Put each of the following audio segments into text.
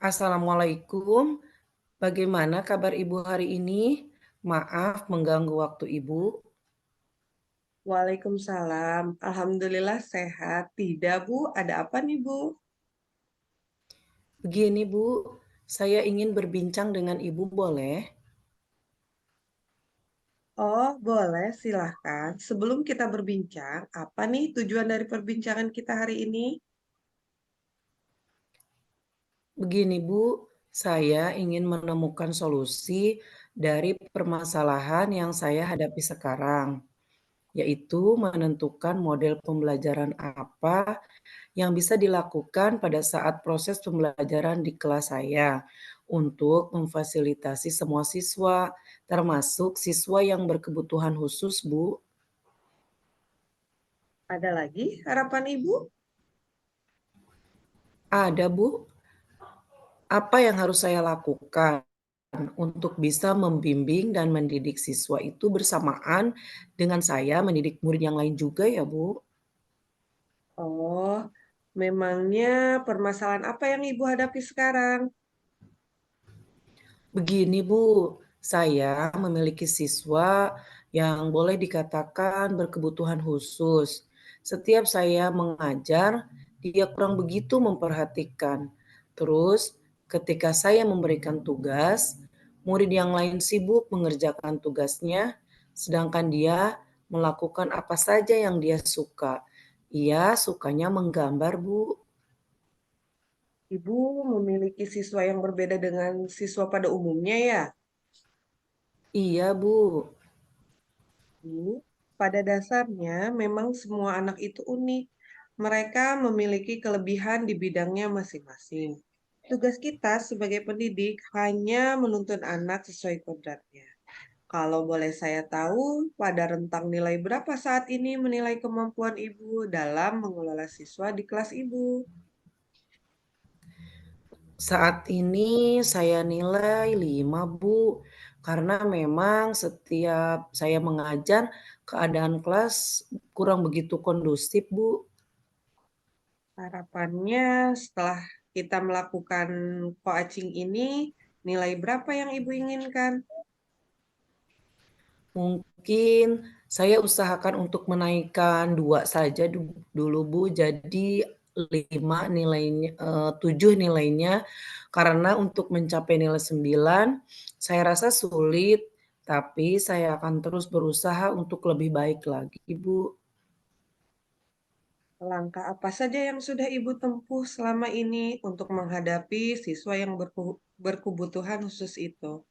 Assalamualaikum, bagaimana kabar Ibu hari ini? Maaf mengganggu waktu Ibu. Waalaikumsalam. Alhamdulillah sehat. Tidak, Bu. Ada apa nih, Bu? Begini Bu, saya ingin berbincang dengan Ibu boleh? Oh, boleh. Silahkan. Sebelum kita berbincang, apa nih tujuan dari perbincangan kita hari ini? Begini Bu, saya ingin menemukan solusi dari permasalahan yang saya hadapi sekarang, yaitu menentukan model pembelajaran apa yang bisa dilakukan pada saat proses pembelajaran di kelas saya untuk memfasilitasi semua siswa, termasuk siswa yang berkebutuhan khusus, Bu. Ada lagi harapan Ibu? Ada, Bu. Apa yang harus saya lakukan untuk bisa membimbing dan mendidik siswa itu bersamaan dengan saya mendidik murid yang lain juga ya, Bu? Oh, memangnya permasalahan apa yang Ibu hadapi sekarang? Begini Bu, saya memiliki siswa yang boleh dikatakan berkebutuhan khusus. Setiap saya mengajar, dia kurang begitu memperhatikan. Terus, ketika saya memberikan tugas, murid yang lain sibuk mengerjakan tugasnya, sedangkan dia melakukan apa saja yang dia suka. Ia sukanya menggambar, Bu. Ibu memiliki siswa yang berbeda dengan siswa pada umumnya ya? Iya, Bu. Bu, pada dasarnya memang semua anak itu unik. Mereka memiliki kelebihan di bidangnya masing-masing. Tugas kita sebagai pendidik hanya menuntun anak sesuai kodratnya. Kalau boleh saya tahu, pada rentang nilai berapa saat ini menilai kemampuan Ibu dalam mengelola siswa di kelas Ibu? Saat ini saya nilai 5 Bu, karena memang setiap saya mengajar, keadaan kelas kurang begitu kondusif, Bu. Harapannya setelah kita melakukan coaching ini, nilai berapa yang Ibu inginkan? Mungkin saya usahakan untuk menaikkan 2 saja dulu, Bu, jadi 5 nilainya 7 nilainya, karena untuk mencapai nilai 9 saya rasa sulit, tapi saya akan terus berusaha untuk lebih baik lagi, Bu. Langkah apa saja yang sudah Ibu tempuh selama ini untuk menghadapi siswa yang berkebutuhan khusus itu?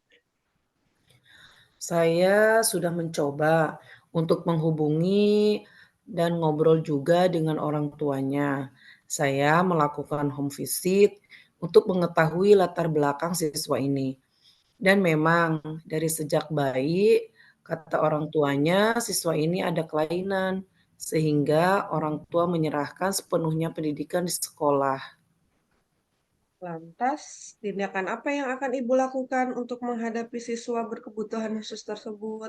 Saya sudah mencoba untuk menghubungi dan ngobrol juga dengan orang tuanya. Saya melakukan home visit untuk mengetahui latar belakang siswa ini. Dan memang dari sejak bayi, kata orang tuanya, siswa ini ada kelainan, sehingga orang tua menyerahkan sepenuhnya pendidikan di sekolah. Lantas, tindakan apa yang akan Ibu lakukan untuk menghadapi siswa berkebutuhan khusus tersebut?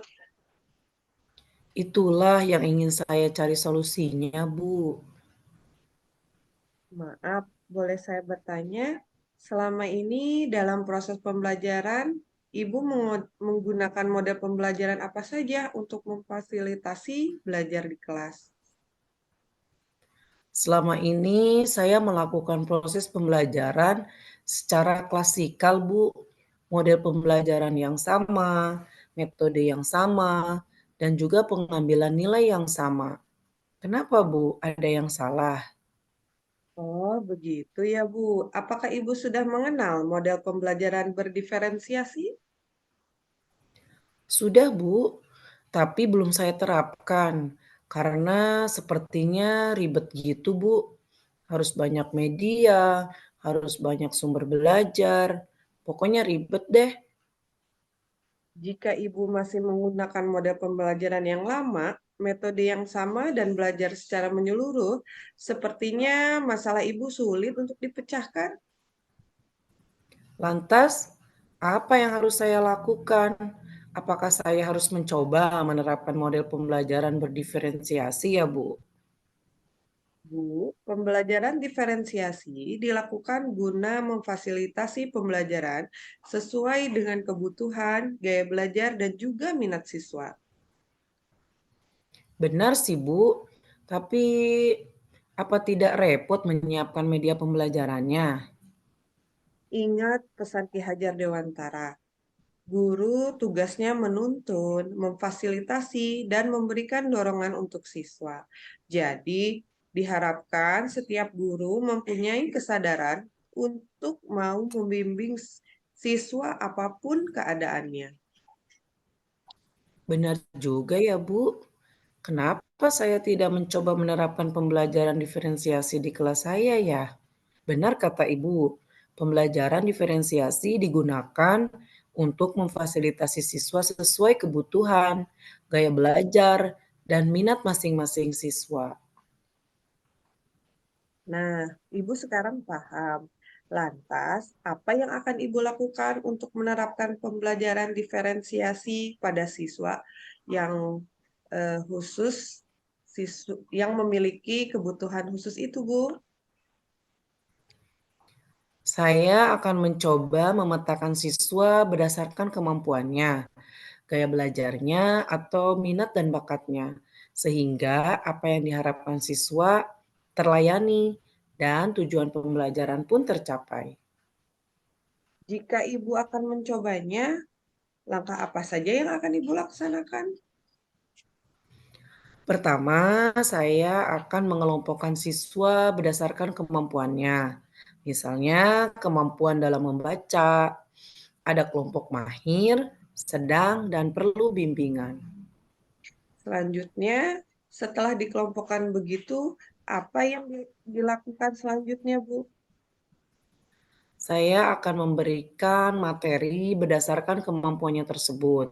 Itulah yang ingin saya cari solusinya, Bu. Maaf, boleh saya bertanya, selama ini dalam proses pembelajaran, Ibu menggunakan model pembelajaran apa saja untuk memfasilitasi belajar di kelas? Selama ini saya melakukan proses pembelajaran secara klasikal, Bu. Model pembelajaran yang sama, metode yang sama, dan juga pengambilan nilai yang sama. Kenapa, Bu? Ada yang salah? Oh, begitu ya, Bu. Apakah Ibu sudah mengenal model pembelajaran berdiferensiasi? Sudah, Bu, tapi belum saya terapkan karena sepertinya ribet gitu, Bu. Harus banyak media, harus banyak sumber belajar, pokoknya ribet deh. Jika Ibu masih menggunakan model pembelajaran yang lama, metode yang sama dan belajar secara menyeluruh, sepertinya masalah Ibu sulit untuk dipecahkan. Lantas, apa yang harus saya lakukan? Apakah saya harus mencoba menerapkan model pembelajaran berdiferensiasi ya, Bu? Bu, pembelajaran diferensiasi dilakukan guna memfasilitasi pembelajaran sesuai dengan kebutuhan, gaya belajar, dan juga minat siswa. Benar sih, Bu. Tapi apa tidak repot menyiapkan media pembelajarannya? Ingat pesan Ki Hajar Dewantara, guru tugasnya menuntun, memfasilitasi, dan memberikan dorongan untuk siswa. Jadi, diharapkan setiap guru mempunyai kesadaran untuk mau membimbing siswa apapun keadaannya. Benar juga ya, Bu. Kenapa saya tidak mencoba menerapkan pembelajaran diferensiasi di kelas saya ya? Benar kata Ibu, pembelajaran diferensiasi digunakan untuk memfasilitasi siswa sesuai kebutuhan, gaya belajar, dan minat masing-masing siswa. Nah, Ibu sekarang paham. Lantas, apa yang akan Ibu lakukan untuk menerapkan pembelajaran diferensiasi pada siswa yang khusus, yang memiliki kebutuhan khusus itu, Bu? Saya akan mencoba memetakan siswa berdasarkan kemampuannya, gaya belajarnya, atau minat dan bakatnya, sehingga apa yang diharapkan siswa terlayani dan tujuan pembelajaran pun tercapai. Jika Ibu akan mencobanya, langkah apa saja yang akan Ibu laksanakan? Pertama, saya akan mengelompokkan siswa berdasarkan kemampuannya. Misalnya, kemampuan dalam membaca, ada kelompok mahir, sedang, dan perlu bimbingan. Selanjutnya, setelah dikelompokkan begitu, apa yang dilakukan selanjutnya, Bu? Saya akan memberikan materi berdasarkan kemampuannya tersebut.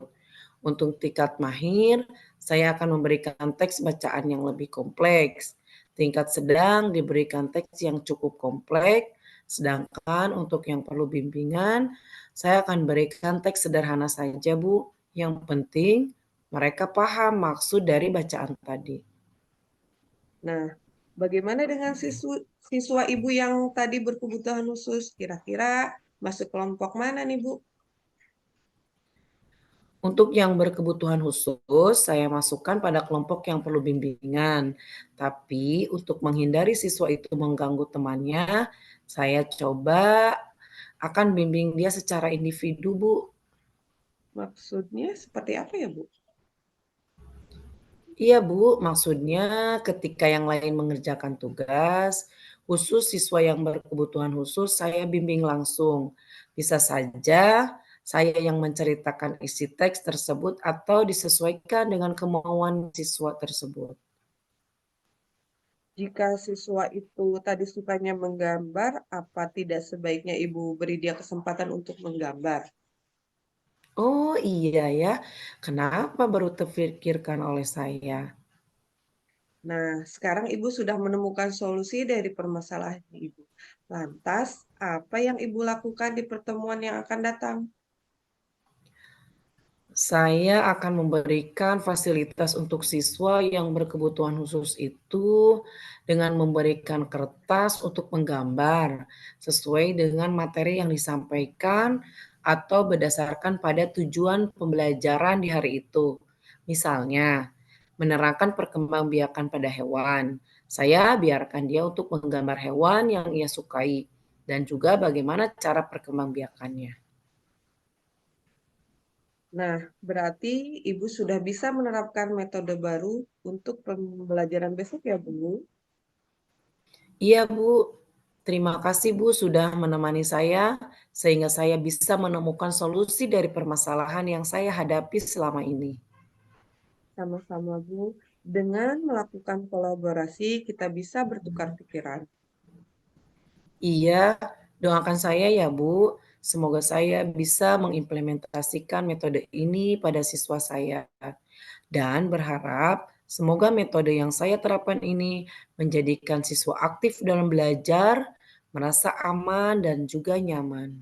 Untuk tingkat mahir, saya akan memberikan teks bacaan yang lebih kompleks. Tingkat sedang diberikan teks yang cukup kompleks, sedangkan untuk yang perlu bimbingan, saya akan berikan teks sederhana saja, Bu. Yang penting mereka paham maksud dari bacaan tadi. Nah, bagaimana dengan siswa Ibu yang tadi berkebutuhan khusus? Kira-kira masuk kelompok mana nih, Bu? Untuk yang berkebutuhan khusus, saya masukkan pada kelompok yang perlu bimbingan. Tapi untuk menghindari siswa itu mengganggu temannya, saya coba akan bimbing dia secara individu, Bu. Maksudnya seperti apa ya, Bu? Iya, Bu, maksudnya ketika yang lain mengerjakan tugas, khusus siswa yang berkebutuhan khusus saya bimbing langsung. Bisa saja saya yang menceritakan isi teks tersebut atau disesuaikan dengan kemauan siswa tersebut. Jika siswa itu tadi sukanya menggambar, apa tidak sebaiknya Ibu beri dia kesempatan untuk menggambar? Oh iya ya, kenapa baru terfikirkan oleh saya? Nah, sekarang Ibu sudah menemukan solusi dari permasalahan Ibu. Lantas, apa yang Ibu lakukan di pertemuan yang akan datang? Saya akan memberikan fasilitas untuk siswa yang berkebutuhan khusus itu dengan memberikan kertas untuk menggambar sesuai dengan materi yang disampaikan atau berdasarkan pada tujuan pembelajaran di hari itu. Misalnya, menerangkan perkembangbiakan pada hewan. Saya biarkan dia untuk menggambar hewan yang ia sukai dan juga bagaimana cara perkembangbiakannya. Nah, berarti Ibu sudah bisa menerapkan metode baru untuk pembelajaran besok ya, Bu? Iya, Bu. Terima kasih, Bu, sudah menemani saya sehingga saya bisa menemukan solusi dari permasalahan yang saya hadapi selama ini. Sama-sama, Bu. Dengan melakukan kolaborasi, kita bisa bertukar pikiran. Iya, doakan saya ya, Bu. Semoga saya bisa mengimplementasikan metode ini pada siswa saya dan berharap semoga metode yang saya terapkan ini menjadikan siswa aktif dalam belajar, merasa aman dan juga nyaman.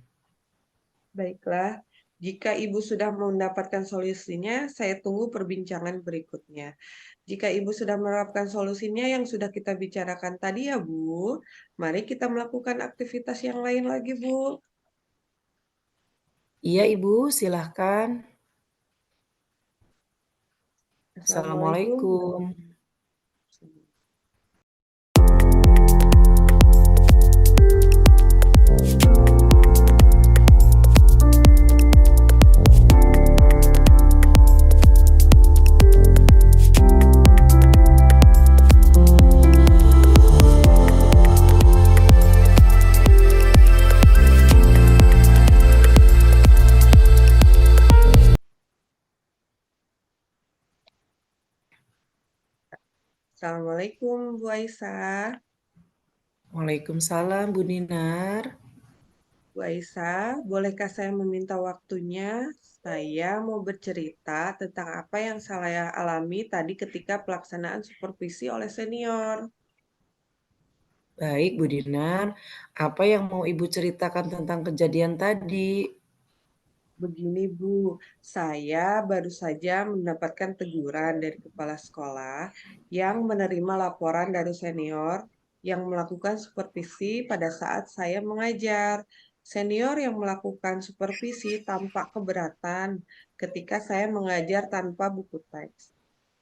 Baiklah, Jika Ibu sudah mendapatkan solusinya, saya tunggu perbincangan berikutnya. Jika Ibu sudah menerapkan solusinya yang sudah kita bicarakan tadi ya, Bu, mari kita melakukan aktivitas yang lain lagi, Bu. Iya Ibu, silahkan. Assalamualaikum. Assalamualaikum. Assalamualaikum, Bu Aisyah. Waalaikumsalam Bu Dinar. Bu Aisyah, bolehkah saya meminta waktunya? Saya mau bercerita tentang apa yang saya alami tadi ketika pelaksanaan supervisi oleh senior. Baik Bu Dinar, apa yang mau Ibu ceritakan tentang kejadian tadi? Begini Bu, saya baru saja mendapatkan teguran dari kepala sekolah yang menerima laporan dari senior yang melakukan supervisi pada saat saya mengajar. Senior yang melakukan supervisi tampak keberatan ketika saya mengajar tanpa buku teks.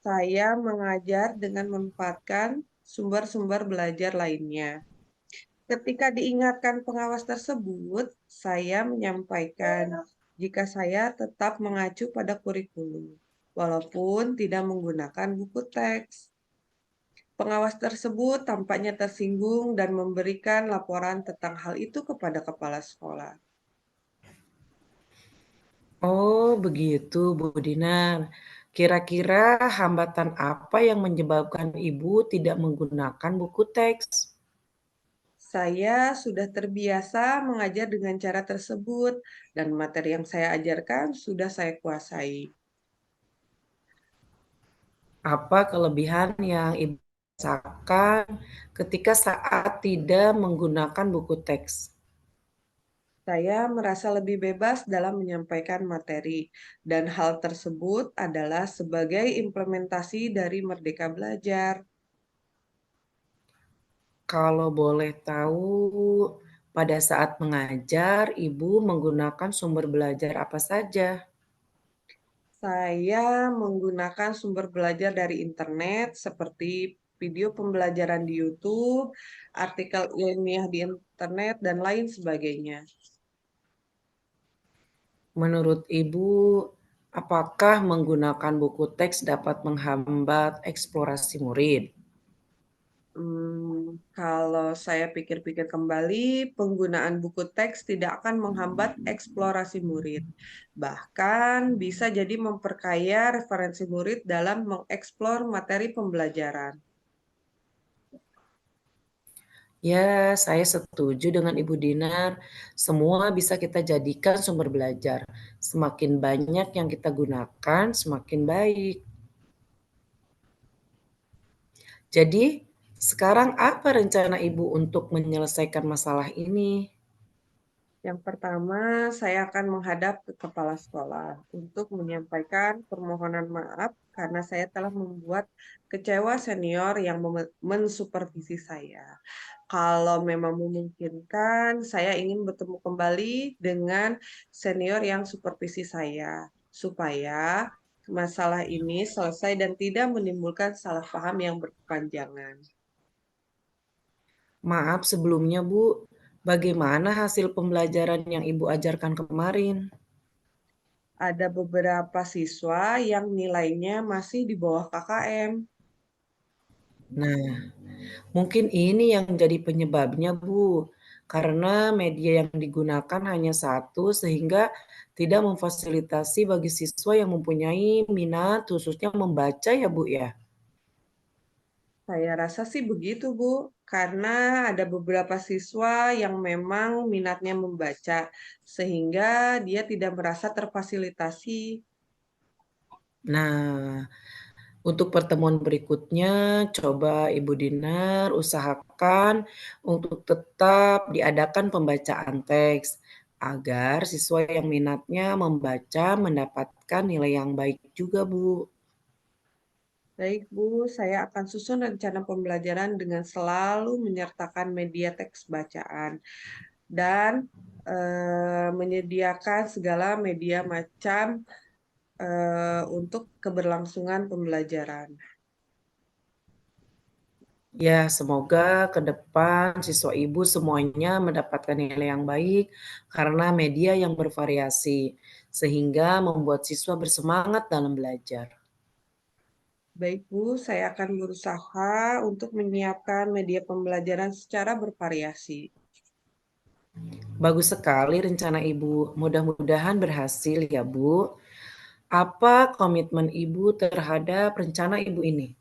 Saya mengajar dengan memanfaatkan sumber-sumber belajar lainnya. Ketika diingatkan pengawas tersebut, saya menyampaikan jika saya tetap mengacu pada kurikulum, walaupun tidak menggunakan buku teks. Pengawas tersebut tampaknya tersinggung dan memberikan laporan tentang hal itu kepada kepala sekolah. Oh, begitu Bu Dinar. Kira-kira hambatan apa yang menyebabkan Ibu tidak menggunakan buku teks? Saya sudah terbiasa mengajar dengan cara tersebut, dan materi yang saya ajarkan sudah saya kuasai. Apa kelebihan yang Ibu rasakan ketika saat tidak menggunakan buku teks? Saya merasa lebih bebas dalam menyampaikan materi, dan hal tersebut adalah sebagai implementasi dari Merdeka Belajar. Kalau boleh tahu, pada saat mengajar, Ibu menggunakan sumber belajar apa saja? Saya menggunakan sumber belajar dari internet seperti video pembelajaran di YouTube, artikel ilmiah di internet, dan lain sebagainya. Menurut Ibu, apakah menggunakan buku teks dapat menghambat eksplorasi murid? Kalau saya pikir-pikir kembali, penggunaan buku teks tidak akan menghambat eksplorasi murid. Bahkan bisa jadi memperkaya referensi murid dalam mengeksplor materi pembelajaran. Ya, saya setuju dengan Ibu Dinar. Semua bisa kita jadikan sumber belajar. Semakin banyak yang kita gunakan, semakin baik. Jadi, sekarang apa rencana Ibu untuk menyelesaikan masalah ini? Yang pertama, saya akan menghadap ke kepala sekolah untuk menyampaikan permohonan maaf karena saya telah membuat kecewa senior yang mensupervisi saya. Kalau memang memungkinkan, saya ingin bertemu kembali dengan senior yang supervisi saya, supaya masalah ini selesai dan tidak menimbulkan salah paham yang berkepanjangan. Maaf sebelumnya, Bu. Bagaimana hasil pembelajaran yang Ibu ajarkan kemarin? Ada beberapa siswa yang nilainya masih di bawah KKM. Nah, mungkin ini yang jadi penyebabnya, Bu. Karena media yang digunakan hanya satu sehingga tidak memfasilitasi bagi siswa yang mempunyai minat khususnya membaca ya, Bu, ya? Saya rasa sih begitu, Bu, karena ada beberapa siswa yang memang minatnya membaca, sehingga dia tidak merasa terfasilitasi. Nah, untuk pertemuan berikutnya coba Ibu Dinar usahakan untuk tetap diadakan pembacaan teks agar siswa yang minatnya membaca mendapatkan nilai yang baik juga, Bu. Baik, Bu, saya akan susun rencana pembelajaran dengan selalu menyertakan media teks bacaan dan menyediakan segala media macam untuk keberlangsungan pembelajaran. Ya, semoga ke depan siswa Ibu semuanya mendapatkan nilai yang baik karena media yang bervariasi, sehingga membuat siswa bersemangat dalam belajar. Baik, Bu, saya akan berusaha untuk menyiapkan media pembelajaran secara bervariasi. Bagus sekali rencana Ibu. Mudah-mudahan berhasil ya, Bu. Apa komitmen Ibu terhadap rencana Ibu ini?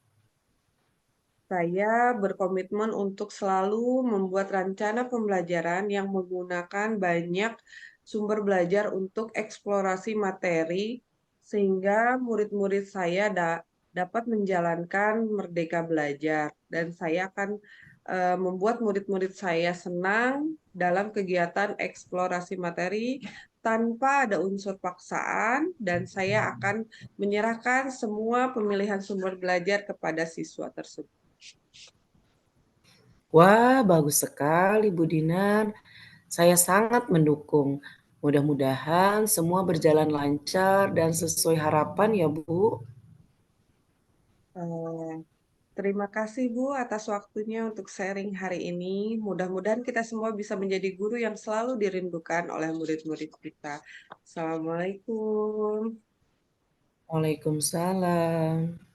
Saya berkomitmen untuk selalu membuat rencana pembelajaran yang menggunakan banyak sumber belajar untuk eksplorasi materi, sehingga murid-murid saya dapat menjalankan merdeka belajar. Dan saya akan membuat murid-murid saya senang dalam kegiatan eksplorasi materi tanpa ada unsur paksaan, dan saya akan menyerahkan semua pemilihan sumber belajar kepada siswa tersebut. Wah, bagus sekali Bu Dinar. Saya sangat mendukung. Mudah-mudahan semua berjalan lancar dan sesuai harapan ya, Bu. Eh, Terima kasih Bu atas waktunya untuk sharing hari ini. Mudah-mudahan kita semua bisa menjadi guru yang selalu dirindukan oleh murid-murid kita. Assalamualaikum. Waalaikumsalam.